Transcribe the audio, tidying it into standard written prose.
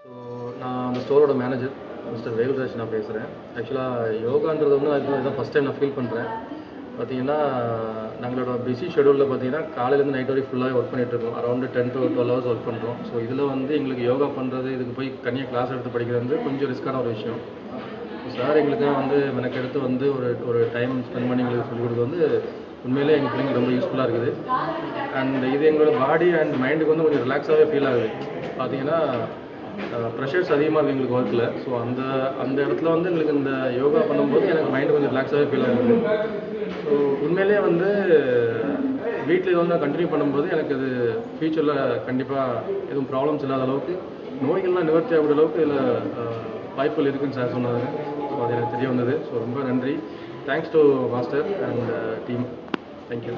So நான் அந்த ஸ்டோரோட manager mister Velraj நான் பேசுகிறேன். ஆக்சுவலாக யோகான்றது வந்து இதுதான் ஃபஸ்ட் டைம் நான் ஃபீல் பண்ணுறேன். பார்த்தீங்கன்னா நம்மளோட பிஸி ஷெடியூலில் பார்த்தீங்கன்னா காலையிலேருந்து நைட் வரைக்கும் ஃபுல்லாக ஒர்க் பண்ணிகிட்ருக்கோம். அரௌண்டு 10 to 12 ஹவர்ஸ் ஒர்க் பண்ணுறோம். ஸோ இதில் வந்து எங்களுக்கு யோகா பண்ணுறது, இதுக்கு போய் தனியாக கிளாஸ் எடுத்து படிக்கிறது வந்து கொஞ்சம் ரிஸ்க்கான ஒரு விஷயம். சார் எங்களுக்கு வந்து மெனக்கெடுத்து வந்து ஒரு டைம் ஸ்பெண்ட் பண்ணி எங்களுக்கு சொல்லிக் கொடுக்குறது வந்து உண்மையிலே எங்கள் பிள்ளைங்களுக்கு ரொம்ப யூஸ்ஃபுல்லாக இருக்குது. அண்ட் இது எங்களோட பாடி அண்ட் மைண்டுக்கு வந்து கொஞ்சம் ரிலாக்ஸாகவே ஃபீல் ஆகுது. பார்த்தீங்கன்னா ப்ரெஷர்ஸ் அதிகமாக இருக்குது எங்களுக்கு ஒர்க்கில். ஸோ அந்த இடத்துல வந்து எங்களுக்கு இந்த யோகா பண்ணும்போது எனக்கு மைண்டு கொஞ்சம் ரிலாக்ஸாகவே ஃபீல் ஆகுது. ஸோ உண்மையிலே வந்து வீட்டில் வந்து கண்டினியூ பண்ணும்போது எனக்கு அது ஃப்யூச்சரில் கண்டிப்பாக எதுவும் ப்ராப்ளம்ஸ் இல்லாத அளவுக்கு, நோய்கள்லாம் நிவர்த்தி ஆகக்கூடிய அளவுக்கு இதில் வாய்ப்புகள் இருக்குதுன்னு சார் சொன்னாங்க. ஸோ அது எனக்கு தெரிய வந்தது. ஸோ ரொம்ப நன்றி. Thanks to master and team. Thank you.